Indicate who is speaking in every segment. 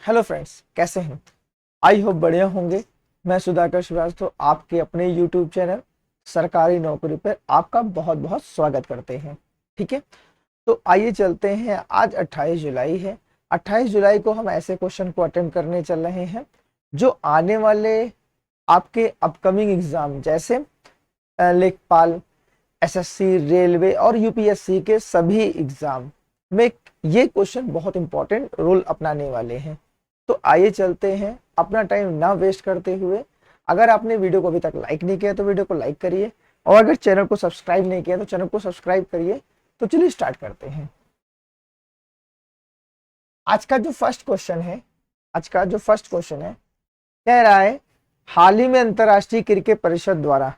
Speaker 1: Hello friends, कैसे हैं? I hope बढ़िया होंगे। मैं सुधाकर श्रीवास्तव आपके अपने यूट्यूब चैनल सरकारी नौकरी पर आपका बहुत बहुत स्वागत करते हैं। ठीक है, तो आइए चलते हैं। आज 28 जुलाई है। 28 जुलाई को हम ऐसे क्वेश्चन को अटेम्प्ट करने चल रहे हैं जो आने वाले आपके अपकमिंग एग्जाम जैसे लेखपाल, एसएससी, रेलवे और यूपीएससी के सभी एग्जाम में ये क्वेश्चन बहुत इंपॉर्टेंट रोल अपनाने वाले हैं। तो आइए चलते हैं, अपना टाइम ना वेस्ट करते हुए। अगर आपने वीडियो को अभी तक लाइक नहीं किया तो वीडियो को लाइक करिए, और अगर चैनल को सब्सक्राइब नहीं किया तो चैनल को सब्सक्राइब करिए। तो चलिए स्टार्ट करते हैं। आज का जो फर्स्ट क्वेश्चन है कह रहा है, हाल ही में अंतरराष्ट्रीय क्रिकेट परिषद द्वारा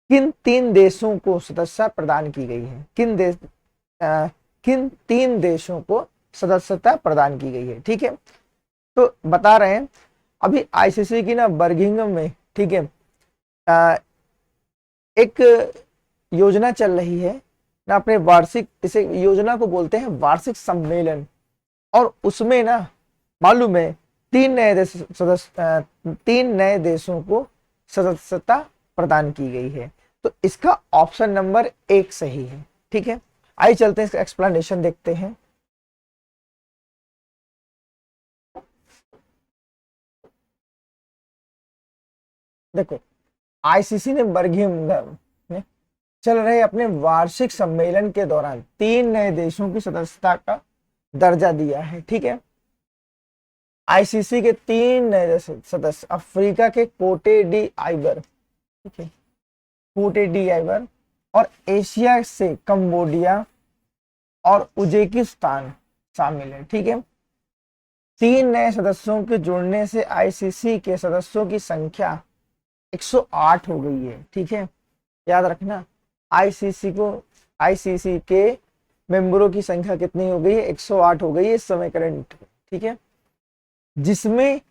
Speaker 1: किन तीन देशों को सदस्यता प्रदान की गई है? किन तीन देशों को सदस्यता प्रदान की गई है? ठीक है, तो बता रहे हैं अभी आईसीसी की ना बर्मिंघम में, ठीक है, एक योजना चल रही है ना, अपने वार्षिक, इसे योजना को बोलते हैं वार्षिक सम्मेलन। और उसमें ना मालूम है तीन नए देशों को सदस्यता प्रदान की गई है। तो इसका ऑप्शन नंबर 1 सही है। ठीक है, आइए चलते हैं, इसका एक्सप्लेनेशन देखते हैं। देखो, आईसीसी ने बर्मिंघम में चल रहे अपने वार्षिक सम्मेलन के दौरान 3 नए देशों की सदस्यता का दर्जा दिया है। ठीक है, आईसीसी के 3 नए सदस्य अफ्रीका के कोटे डी आइवर, ठीक है, कोटे डी आइवर, और एशिया से कंबोडिया और उज्बेकिस्तान शामिल है। ठीक है, 3 नए सदस्यों के जुड़ने से आईसीसी के सदस्यों की संख्या 108 हो गई है। ठीक है, याद रखना, आईसीसी के मेंबरों की संख्या कितनी हो गई है? 108 हो गई है इस समय करंट। ठीक है, जिसमें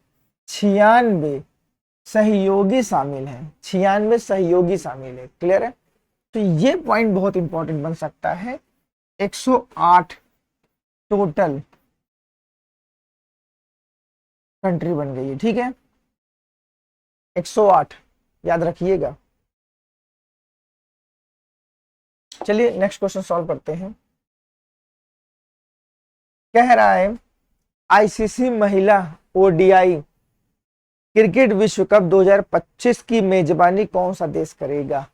Speaker 1: 96 सहयोगी शामिल हैं। 96 सहयोगी शामिल है। क्लियर है? तो ये पॉइंट बहुत इंपॉर्टेंट बन सकता है। 108 टोटल कंट्री बन गई है। ठीक है, 108 याद रखिएगा। चलिए नेक्स्ट क्वेश्चन सॉल्व करते हैं। कह रहा है, आईसीसी महिला ओडीआई क्रिकेट विश्व कप 2025 की मेजबानी कौन सा देश करेगा?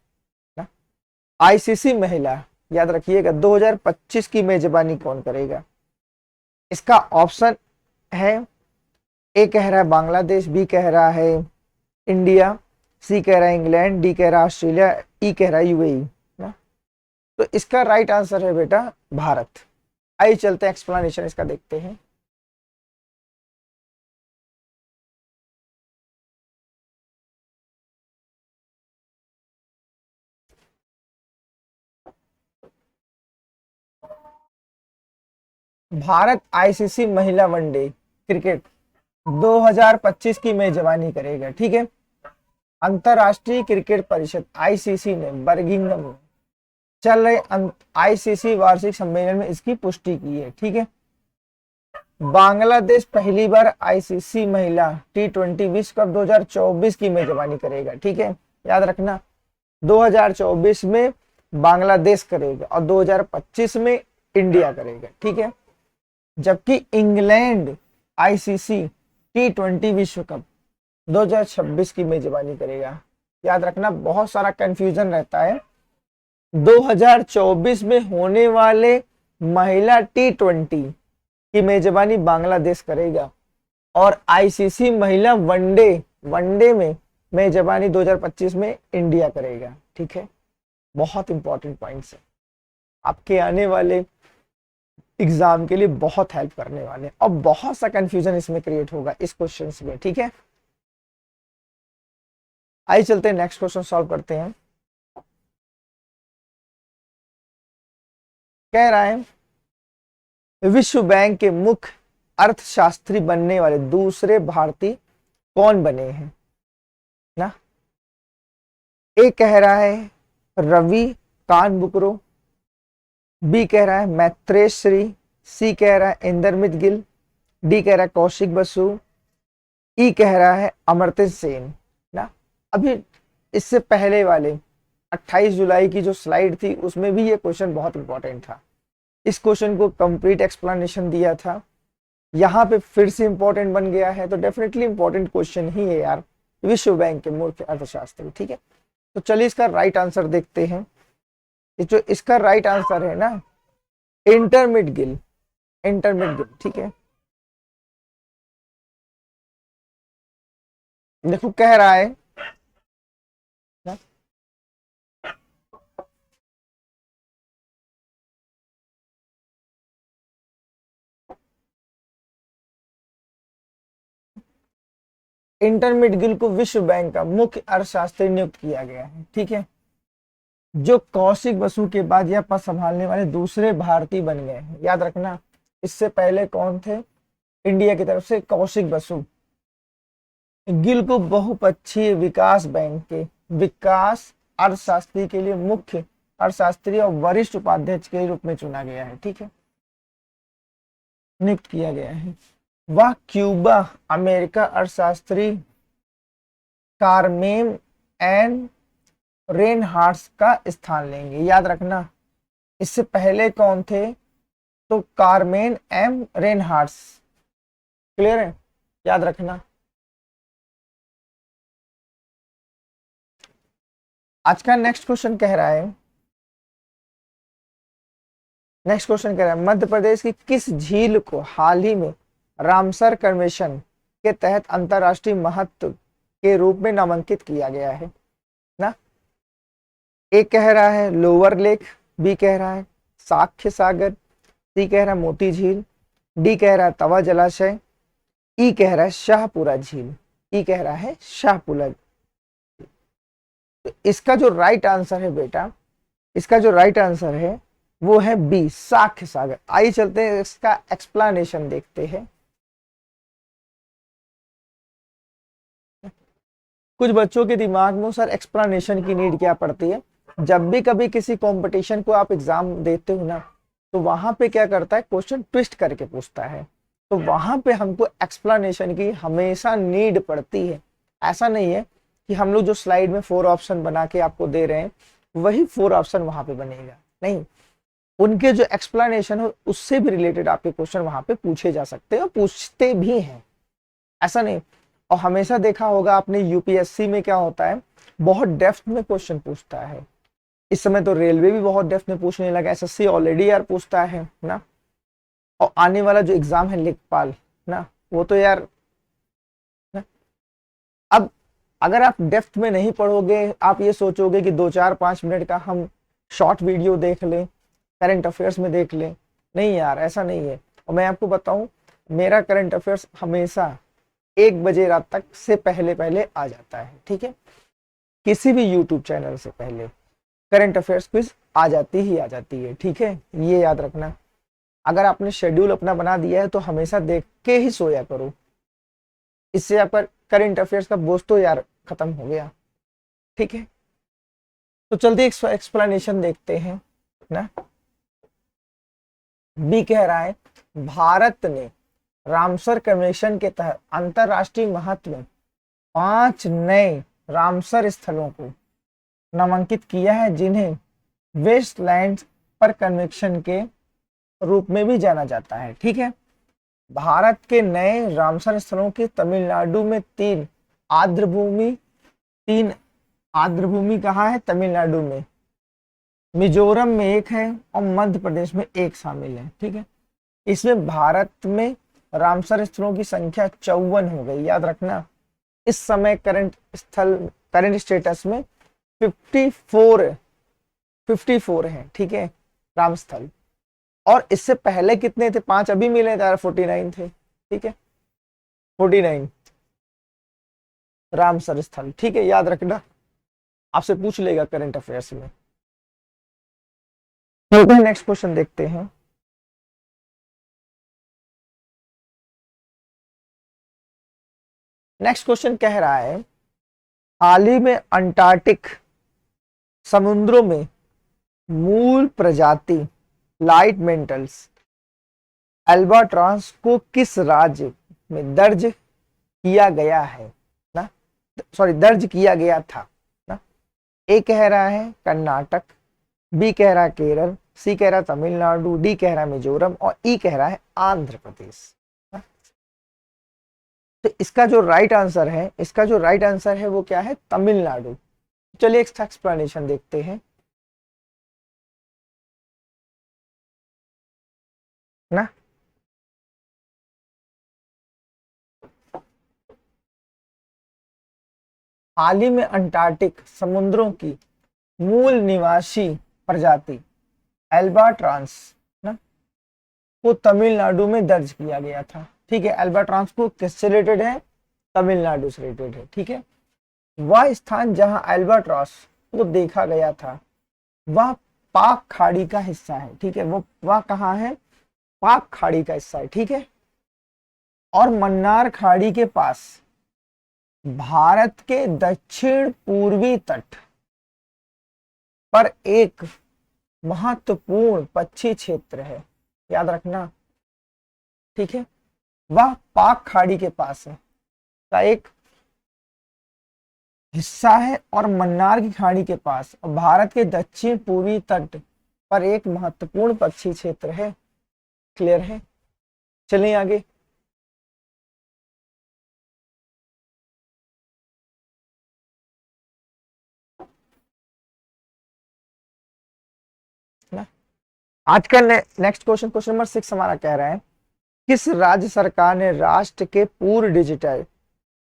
Speaker 1: आईसीसी महिला, याद रखिएगा, 2025 की मेजबानी कौन करेगा? इसका ऑप्शन है, ए कह रहा है बांग्लादेश, बी कह रहा है इंडिया, सी कह रहा है इंग्लैंड, डी कह रहा है ऑस्ट्रेलिया, ई कह रहा है यूएई ना। तो इसका राइट आंसर है बेटा भारत। आइए चलते हैं, एक्सप्लेनेशन इसका देखते हैं। भारत आईसीसी महिला वनडे क्रिकेट 2025 की मेजबानी करेगा। ठीक है, अंतरराष्ट्रीय क्रिकेट परिषद आईसीसी ने बर्मिंघम में चल रहे आईसीसी वार्षिक सम्मेलन में इसकी पुष्टि की है। ठीक है, बांग्लादेश पहली बार आईसीसी महिला T20 विश्व कप 2024 की मेजबानी करेगा। ठीक है, याद रखना, 2024 में बांग्लादेश करेगा और 2025 में इंडिया करेगा। ठीक है, जबकि इंग्लैंड आईसीसी T20 विश्व कप 2026 की मेजबानी करेगा। याद रखना, बहुत सारा कंफ्यूजन रहता है। 2024 में होने वाले महिला T20 की मेजबानी बांग्लादेश करेगा और आईसीसी महिला वनडे में मेजबानी 2025 में इंडिया करेगा। ठीक है, बहुत इंपॉर्टेंट पॉइंट्स है, आपके आने वाले एग्जाम के लिए बहुत हेल्प करने वाले, और बहुत सा कंफ्यूजन इसमें क्रिएट होगा इस क्वेश्चन में। ठीक है, आइए चलते हैं, नेक्स्ट क्वेश्चन सॉल्व करते हैं। कह रहा है, विश्व बैंक के मुख्य अर्थशास्त्री बनने वाले दूसरे भारतीय कौन बने हैं ना? ए कह रहा है रवि कानबुकरो, बी कह रहा है मैत्रेयश्री, सी कह रहा है इंदरमित गिल, डी कह रहा है कौशिक बसु, ई कह रहा है अमर्त्य सेन ना। अभी इससे पहले वाले 28 जुलाई की जो स्लाइड थी उसमें भी ये क्वेश्चन बहुत इंपॉर्टेंट था। इस क्वेश्चन को कंप्लीट एक्सप्लेनेशन दिया था, यहाँ पे फिर से इंपॉर्टेंट बन गया है, तो डेफिनेटली इंपॉर्टेंट क्वेश्चन ही है यार, विश्व बैंक के मुख्य अर्थशास्त्री। ठीक है, तो चलिए इसका राइट आंसर देखते हैं। जो इसका राइट आंसर है ना, इंटरमिट गिल, इंटरमिट गिल। ठीक है, देखो कह रहा है ना? इंटरमिट गिल को विश्व बैंक का मुख्य अर्थशास्त्री नियुक्त किया गया है। ठीक है, जो कौशिक बसु के बाद यह पद संभालने वाले दूसरे भारतीय बन गए हैं। याद रखना, इससे पहले कौन थे? इंडिया की तरफ से कौशिक बसु। गिल को बहुपक्षीय विकास बैंक के विकास अर्थशास्त्री के लिए मुख्य अर्थशास्त्री और वरिष्ठ उपाध्यक्ष के रूप में चुना गया है। ठीक है, नियुक्त किया गया है। वह क्यूबा अमेरिका अर्थशास्त्री कार्मेन एन रेनहार्ट्स का स्थान लेंगे। याद रखना, इससे पहले कौन थे? तो कार्मेन एम रेनहार्ट्स। क्लियर है, याद रखना। आज का नेक्स्ट क्वेश्चन कह रहा है, मध्य प्रदेश की किस झील को हाल ही में रामसर कन्वेंशन के तहत अंतरराष्ट्रीय महत्व के रूप में नामांकित किया गया है ना। ए कह रहा है लोअर लेक, बी कह रहा है साक्ष्य सागर, सी कह रहा है मोती झील, डी कह रहा है तवा जलाशय, ई कह रहा है शाहपुरा झील। ई कह रहा है शाहपुरा। तो इसका जो राइट आंसर है बेटा, इसका जो राइट आंसर है वो है बी, साक्ष्य सागर। आइए चलते हैं इसका एक्सप्लेनेशन देखते हैं। कुछ बच्चों के दिमाग में सर एक्सप्लेनेशन की नीड क्या पड़ती है? जब भी कभी किसी कंपटीशन को आप एग्जाम देते हो ना, तो वहां पे क्या करता है, क्वेश्चन ट्विस्ट करके पूछता है, तो वहां पे हमको एक्सप्लेनेशन की हमेशा नीड पड़ती है। ऐसा नहीं है कि हम लोग जो स्लाइड में 4 ऑप्शन बना के आपको दे रहे हैं वही 4 ऑप्शन वहां पे बनेगा, नहीं। उनके जो एक्सप्लेनेशन हो उससे भी रिलेटेड आपके क्वेश्चन वहां पे पूछे जा सकते हैं और पूछते भी हैं, ऐसा नहीं। और हमेशा देखा होगा आपने यूपीएससी में क्या होता है, बहुत डेप्थ में क्वेश्चन पूछता है। इस समय तो रेलवे भी बहुत डेप्थ में पूछने लगा, एसएससी ऑलरेडी यार पूछता है ना। और आने वाला जो एग्जाम है लेखपाल ना, वो तो यार ना? अब अगर आप डेप्थ में नहीं पढ़ोगे, आप ये सोचोगे कि 2-4-5 मिनट का हम शॉर्ट वीडियो देख लें, करंट अफेयर्स में देख लें, नहीं यार ऐसा नहीं है। और मैं आपको बताऊं, मेरा करंट अफेयर्स हमेशा 1 बजे रात तक से पहले पहले आ जाता है। ठीक है, किसी भी यूट्यूब चैनल से पहले करंट अफेयर्स क्विज आ जाती है। ठीक है, ये याद रखना। अगर आपने शेड्यूल अपना बना दिया है तो हमेशा देख के ही सोया करो, इससे आपका करंट अफेयर्स का बोझ तो यार खत्म हो गया। ठीक है, तो चलते एक्सप्लेनेशन देखते हैं ना। बी कह रहा है भारत ने रामसर कन्वेंशन के तहत अंतरराष्ट्रीय महत्व में 5 नए रामसर स्थलों को नामांकित किया है, जिन्हें वेस्टलैंड पर कन्वेंशन के रूप में भी जाना जाता है। ठीक है, भारत के नए रामसर स्थलों की तमिलनाडु में 3 आर्द्रभूमि, 3 आर्द्रभूमि कहाँ है? तमिलनाडु में, मिजोरम में 1 है और मध्य प्रदेश में 1 शामिल है। ठीक है, इसमें भारत में रामसर स्थलों की संख्या 54 हो गई। याद रखना, इस समय करंट स्टेटस में 54 है। ठीक है, राम स्थल। और इससे पहले कितने थे? 5 अभी मिले थे, 49 थे। ठीक है, 49 रामसर स्थल। ठीक है, याद रखना, आपसे पूछ लेगा करंट अफेयर्स में। नेक्स्ट क्वेश्चन देखते हैं। नेक्स्ट क्वेश्चन कह रहा है हाल ही में अंटार्कटिक समुद्रों में मूल प्रजाति लाइट मेंटल्स अल्बाट्रॉस को किस राज्य में दर्ज किया गया है ना, सॉरी दर्ज किया गया था ना। ए कह रहा है कर्नाटक, बी कह रहा है केरल, सी कह रहा है तमिलनाडु, डी कह रहा है मिजोरम और ई कह रहा है आंध्र प्रदेश। तो इसका जो राइट आंसर है, इसका जो राइट आंसर है वो क्या है, तमिलनाडु। चलिए इसका एक्सप्लेनेशन देखते हैं ना। हाल ही में अंटार्कटिक समुद्रों की मूल निवासी प्रजाति एल्बाट्रॉस ना को तमिलनाडु में दर्ज किया गया था। ठीक है, एल्बाट्रॉस को किससे रिलेटेड है, तमिलनाडु से रिलेटेड है। ठीक है, वह स्थान जहां एल्बाट्रॉस को देखा गया था वह पाक खाड़ी का हिस्सा है। ठीक है, वो वह कहाँ है, पाक खाड़ी का हिस्सा है। ठीक है, और मन्नार खाड़ी के पास भारत के दक्षिण पूर्वी तट पर एक महत्वपूर्ण पक्षी क्षेत्र है, याद रखना। ठीक है, वह पाक खाड़ी के पास है का एक हिस्सा है और मन्नार की खाड़ी के पास और भारत के दक्षिण पूर्वी तट पर एक महत्वपूर्ण पक्षी क्षेत्र है। क्लियर है, चलिए आगे। ना आज का नेक्स्ट क्वेश्चन, क्वेश्चन नंबर 6 हमारा कह रहा है किस राज्य सरकार ने राष्ट्र के पूर्ण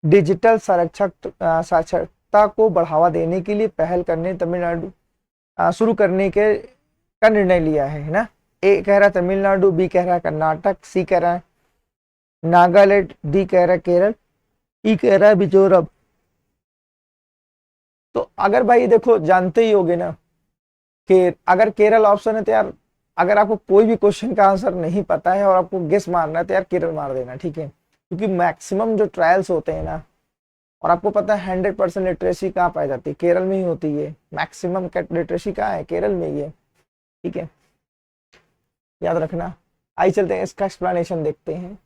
Speaker 1: डिजिटल साक्षरता को बढ़ावा देने के लिए पहल करने तमिलनाडु शुरू करने के का निर्णय लिया है ना। ए कह रहा है तमिलनाडु, बी कह रहा है कर्नाटक, सी कह रहा है नागालैंड, डी कह रहा है केरल, ई कह रहा है मिजोरम। तो अगर भाई देखो जानते ही होगे ना कि अगर केरल ऑप्शन है तो यार, अगर आपको कोई भी क्वेश्चन का आंसर नहीं पता है और आपको गेस मारना है तो यार केरल मार देना। ठीक है, क्योंकि मैक्सिमम जो ट्रायल्स होते हैं ना, और आपको पता है 100% लिटरेसी कहाँ पाई जाती है, केरल में ही होती है। मैक्सिमम लिटरेसी कहाँ है, केरल में ही है। ठीक है, याद रखना। आइए चलते हैं इसका एक्सप्लेनेशन देखते हैं।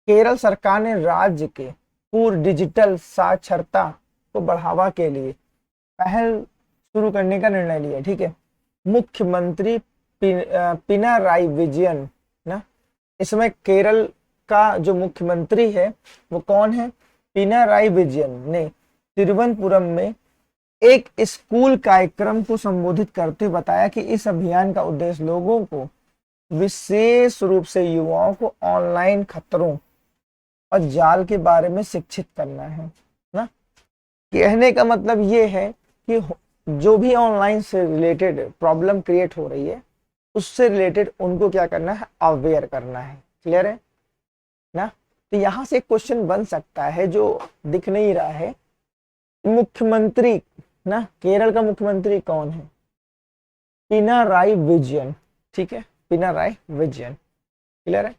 Speaker 1: केरल सरकार ने राज्य के पूर्ण डिजिटल साक्षरता को बढ़ावा के लिए पहल शुरू करने का निर्णय लिया। ठीक है, मुख्यमंत्री पिनाराई विजयन ना, इस समय केरल का जो मुख्यमंत्री है वो कौन है, पिनाराई विजयन ने तिरुवनंतपुरम में एक स्कूल कार्यक्रम को संबोधित करते बताया कि इस अभियान का उद्देश्य लोगों को, विशेष रूप से युवाओं को ऑनलाइन खतरों और जाल के बारे में शिक्षित करना है ना। कहने का मतलब ये है कि जो भी ऑनलाइन से रिलेटेड प्रॉब्लम क्रिएट हो रही है उससे रिलेटेड उनको क्या करना है, अवेयर करना है। क्लियर है ना। तो यहां से एक क्वेश्चन बन सकता है जो दिख नहीं रहा है, मुख्यमंत्री ना, केरल का मुख्यमंत्री कौन है, पिनाराई विजयन। ठीक है, पिनाराई विजयन। क्लियर है।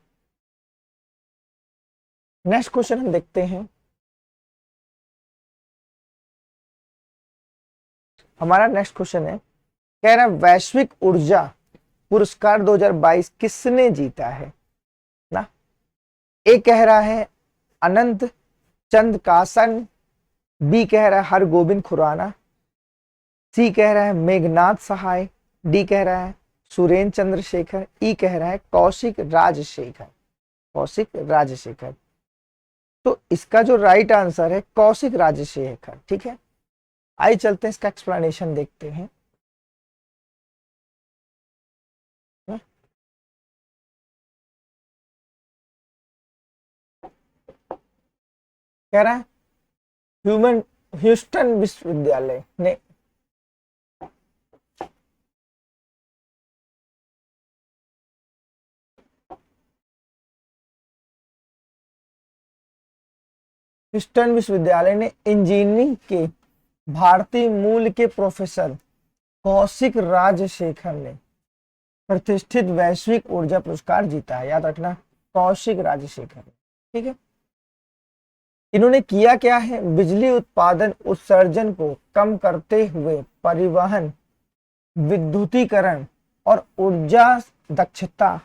Speaker 1: नेक्स्ट क्वेश्चन हम देखते हैं। हमारा नेक्स्ट क्वेश्चन है, कह रहा है वैश्विक ऊर्जा पुरस्कार 2022 किसने जीता है ना। ए कह रहा है अनंत चंद कासन, बी कह रहा है हरगोविंद खुराना, सी कह रहा है मेघनाथ सहाय, डी कह रहा है सुरेंद्र चंद्रशेखर, ई कह रहा है कौशिक राजशेखर। कौशिक राजशेखर। तो इसका जो राइट आंसर है कौशिक राजशेखर। ठीक है, आइए चलते हैं इसका एक्सप्लेनेशन देखते हैं। कह रहा है ह्यूस्टन विश्वविद्यालय ने ह्यूस्टन विश्वविद्यालय ने इंजीनियरिंग के भारतीय मूल के प्रोफेसर कौशिक राजशेखर ने प्रतिष्ठित वैश्विक ऊर्जा पुरस्कार जीता है। याद रखना, कौशिक राजशेखर। ठीक है, इन्होंने किया क्या है, बिजली उत्पादन उत्सर्जन को कम करते हुए परिवहन, विद्युतीकरण और ऊर्जा दक्षता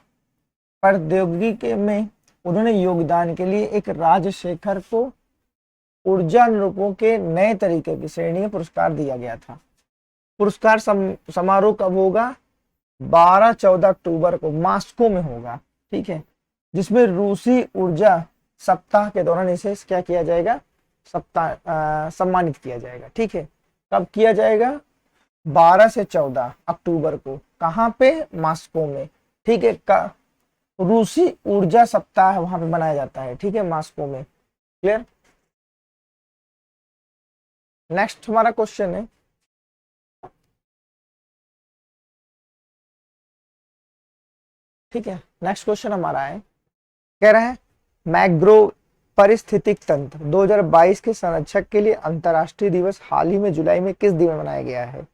Speaker 1: प्रौद्योगिकी में उन्होंने योगदान के लिए एक राजशेखर को ऊर्जा अनुरूपों के नए तरीके की श्रेणी में पुरस्कार दिया गया था। पुरस्कार समारोह कब होगा, 12-14 अक्टूबर को मॉस्को में होगा, ठीक है, जिसमें रूसी ऊर्जा सप्ताह के दौरान इसे क्या किया जाएगा, सम्मानित किया जाएगा। ठीक है, कब किया जाएगा, 12 से 14 अक्टूबर को, कहाँ पे, मॉस्को में। ठीक है, रूसी ऊर्जा सप्ताह वहां पे मनाया जाता है, ठीक है, मॉस्को में। क्लियर। नेक्स्ट हमारा क्वेश्चन है, ठीक है, नेक्स्ट क्वेश्चन हमारा है, कह रहा है मैग्रो पारिस्थितिक तंत्र 2022 के संरक्षक के लिए अंतर्राष्ट्रीय दिवस हाल ही में जुलाई में किस दिन मनाया गया है।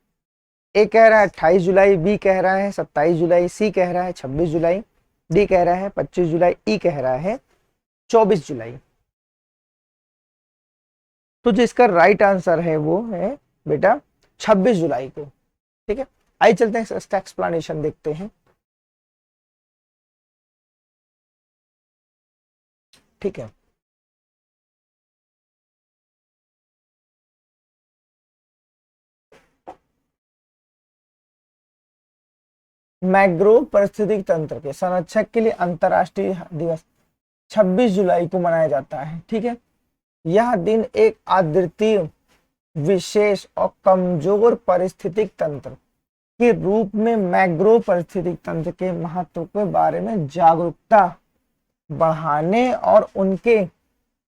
Speaker 1: ए कह रहा है 28 जुलाई, बी कह रहा है 27 जुलाई, सी कह रहा है 26 जुलाई, डी कह रहा है 25 जुलाई, ई कह रहा है 24 जुलाई। तो जिसका राइट आंसर है वो है बेटा 26 जुलाई को। ठीक है, आइए चलते हैं इसका एक्सप्लेनेशन देखते हैं। ठीक है, मैग्रो पारिस्थितिक तंत्र के संरक्षक के लिए अंतर्राष्ट्रीय दिवस 26 जुलाई को मनाया जाता है। ठीक है, यह दिन एक अद्वितीय, विशेष और कमजोर पारिस्थितिक तंत्र के रूप में मैग्रो पारिस्थितिक तंत्र के महत्व के बारे में जागरूकता बढ़ाने और उनके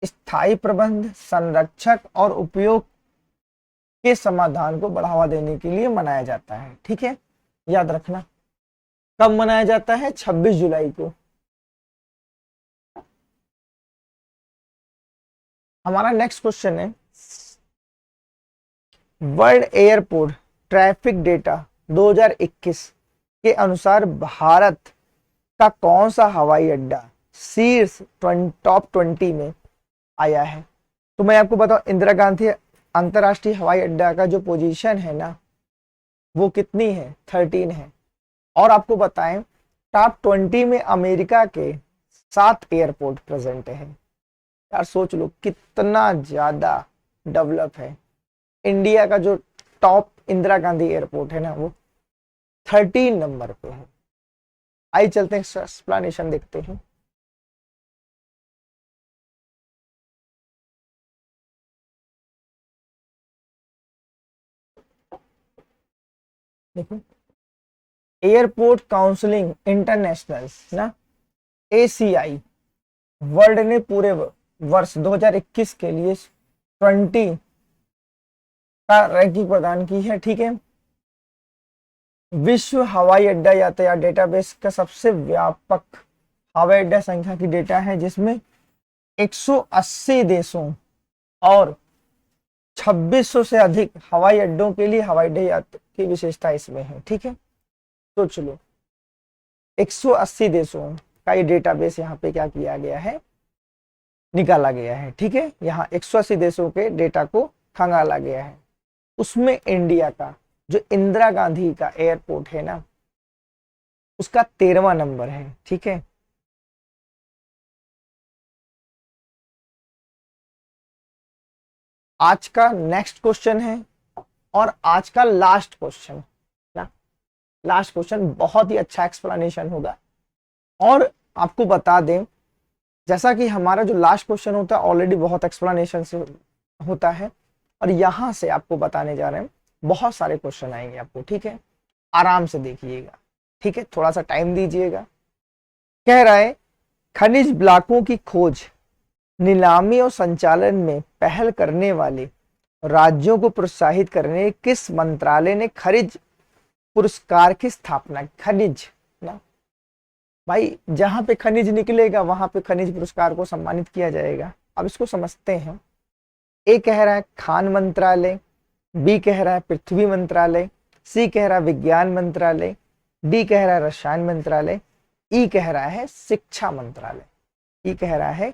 Speaker 1: स्थायी प्रबंध, संरक्षक और उपयोग के समाधान को बढ़ावा देने के लिए मनाया जाता है। ठीक है, याद रखना कब मनाया जाता है, 26 जुलाई को। हमारा नेक्स्ट क्वेश्चन है, वर्ल्ड एयरपोर्ट ट्रैफिक डेटा 2021 के अनुसार भारत का कौन सा हवाई अड्डा शीर्ष टॉप 20 में आया है। तो मैं आपको बताऊं, इंदिरा गांधी अंतरराष्ट्रीय हवाई अड्डा का जो पोजीशन है ना, वो कितनी है, 13 है। और आपको बताएं, टॉप 20 में अमेरिका के 7 एयरपोर्ट प्रेजेंट है। यार सोच लो कितना ज्यादा डेवलप है। इंडिया का जो टॉप इंदिरा गांधी एयरपोर्ट है ना, वो 13 नंबर पे है। आइए चलते हैं, एक्सप्लेनेशन देखते हैं। देखो, एयरपोर्ट काउंसिलिंग इंटरनेशनल ना, ACI वर्ल्ड ने पूरे वर्ष 2021 के लिए 20 का रैंकिंग प्रदान की है। ठीक है, विश्व हवाई अड्डा यातायात डेटाबेस का सबसे व्यापक हवाई अड्डा संख्या की डेटा है, जिसमें 180 देशों और 2600 से अधिक हवाई अड्डों के लिए हवाई अड्डे की विशेषता इसमें है। ठीक है, तो चलो 180 देशों का ये डेटाबेस यहाँ पे क्या किया गया है, निकाला गया है। ठीक है, यहाँ 180 देशों के डेटा को खंगाला गया है। उसमें इंडिया का जो इंदिरा गांधी का एयरपोर्ट है ना, उसका 13वां नंबर है। ठीक है, आज का नेक्स्ट क्वेश्चन है और आज का लास्ट क्वेश्चन ना, लास्ट क्वेश्चन बहुत ही अच्छा एक्सप्लेनेशन होगा। और आपको बता दें, जैसा कि हमारा जो लास्ट क्वेश्चन होता है ऑलरेडी बहुत एक्सप्लेनेशन से होता है, और यहां से आपको बताने जा रहे हैं बहुत सारे क्वेश्चन आएंगे आपको। ठीक है, आराम से देखिएगा। ठीक है, थोड़ा सा टाइम दीजिएगा। कह रहा है खनिज ब्लॉकों की खोज, नीलामी और संचालन में पहल करने वाले राज्यों को प्रोत्साहित करने किस मंत्रालय ने खनिज पुरस्कार की स्थापना की। खनिज ना भाई, जहां पे खनिज निकलेगा वहां पे खनिज पुरस्कार को सम्मानित किया जाएगा। अब इसको समझते हैं। ए कह रहा है खान मंत्रालय, बी कह रहा है पृथ्वी मंत्रालय, सी कह रहा है विज्ञान मंत्रालय, डी कह रहा है रसायन मंत्रालय, ई कह रहा है शिक्षा मंत्रालय। ई कह रहा है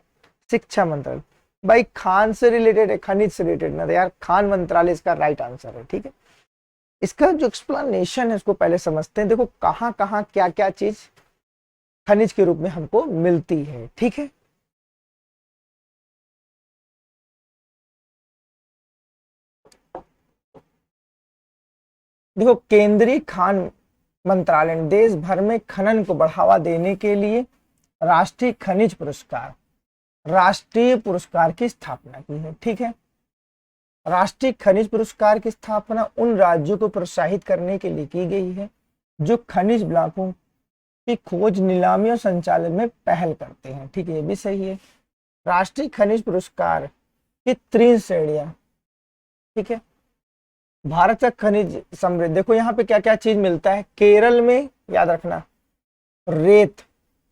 Speaker 1: शिक्षा मंत्रालय। भाई खान से रिलेटेड है, खनिज से रिलेटेड ना, तो यार खान मंत्रालय इसका राइट आंसर है। ठीक है, इसका जो एक्सप्लेनेशन है उसको पहले समझते हैं। देखो कहाँ कहाँ क्या क्या चीज खनिज के रूप में हमको मिलती है। ठीक है, देखो केंद्रीय खान मंत्रालय ने देश भर में खनन को बढ़ावा देने के लिए राष्ट्रीय खनिज पुरस्कार, राष्ट्रीय पुरस्कार की स्थापना की है। ठीक है, राष्ट्रीय खनिज पुरस्कार की स्थापना उन राज्यों को प्रोत्साहित करने के लिए की गई है जो खनिज ब्लॉकों की खोज, नीलामी और संचालन में पहल करते हैं। ठीक है, ये भी सही है। राष्ट्रीय खनिज पुरस्कार की 3 श्रेणियां। ठीक है, भारत का खनिज समृद्ध, देखो यहाँ पे क्या क्या चीज मिलता है। केरल में याद रखना रेत,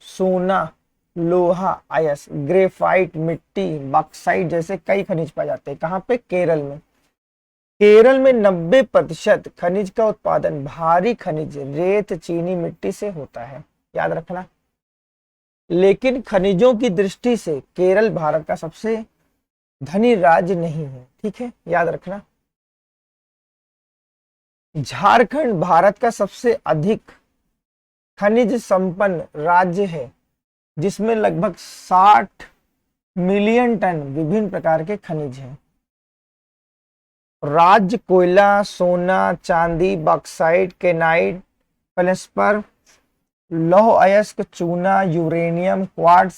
Speaker 1: सोना, लोहा, अयस्क, ग्रेफाइट, मिट्टी, बॉक्साइट जैसे कई खनिज पाए जाते हैं। कहाँ पे? केरल में। केरल में 90% खनिज का उत्पादन भारी खनिज रेत, चीनी मिट्टी से होता है, याद रखना। लेकिन खनिजों की दृष्टि से केरल भारत का सबसे धनी राज्य नहीं है। ठीक है, याद रखना। झारखंड भारत का सबसे अधिक खनिज संपन्न राज्य है, जिसमें लगभग 60 मिलियन टन विभिन्न प्रकार के खनिज हैं। राज्य कोयला, सोना, चांदी, बॉक्साइट, केनाइट, फेल्सपार, लौह अयस्क, चूना, यूरेनियम, क्वार्ट्ज,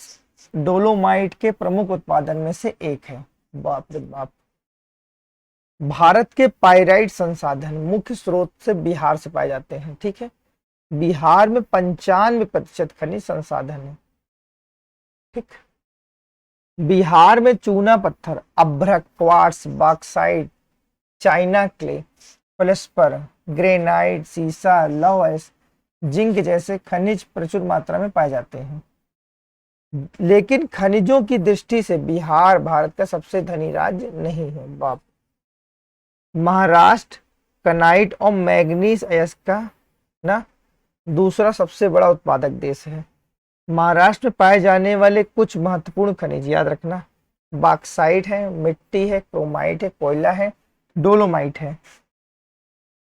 Speaker 1: डोलोमाइट के प्रमुख उत्पादन में से एक है। बाप रे बाप। भारत के पाइराइट संसाधन मुख्य स्रोत से बिहार से पाए जाते हैं। ठीक है, बिहार में 95% खनिज संसाधन है। ठीक, बिहार में चूना पत्थर, अभ्रक, quartz, bauxite, china clay, felspar, granite, सीसा, लौह अयस्क, जिंक जैसे खनिज प्रचुर मात्रा में पाए जाते हैं। लेकिन खनिजों की दृष्टि से बिहार भारत का सबसे धनी राज्य नहीं है। बाप। महाराष्ट्र कनाइट और मैग्नीज अयस्क का ना दूसरा सबसे बड़ा उत्पादक देश है। महाराष्ट्र में पाए जाने वाले कुछ महत्वपूर्ण खनिज याद रखना, बॉक्साइट है, मिट्टी है, क्रोमाइट है, कोयला है, डोलोमाइट है।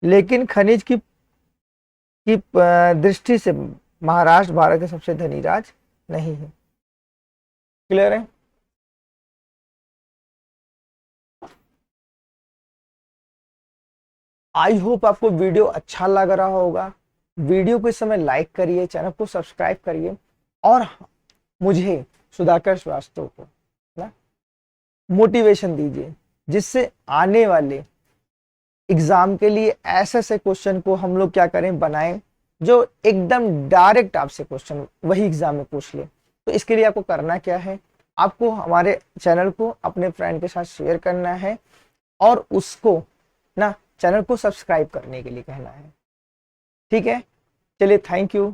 Speaker 1: लेकिन खनिज की दृष्टि से महाराष्ट्र भारत का सबसे धनी राज्य नहीं है। क्लियर है? आई होप आपको वीडियो अच्छा लग रहा होगा। वीडियो को इस समय लाइक करिए, चैनल को सब्सक्राइब करिए और मुझे सुधाकर श्रीवास्तव को ना मोटिवेशन दीजिए, जिससे आने वाले एग्जाम के लिए ऐसे ऐसे क्वेश्चन को हम लोग क्या करें, बनाएं जो एकदम डायरेक्ट आपसे क्वेश्चन वही एग्जाम में पूछ ले। तो इसके लिए आपको करना क्या है, आपको हमारे चैनल को अपने फ्रेंड के साथ शेयर करना है और उसको ना चैनल को सब्सक्राइब करने के लिए कहना है। ठीक है, चलिए, थैंक यू।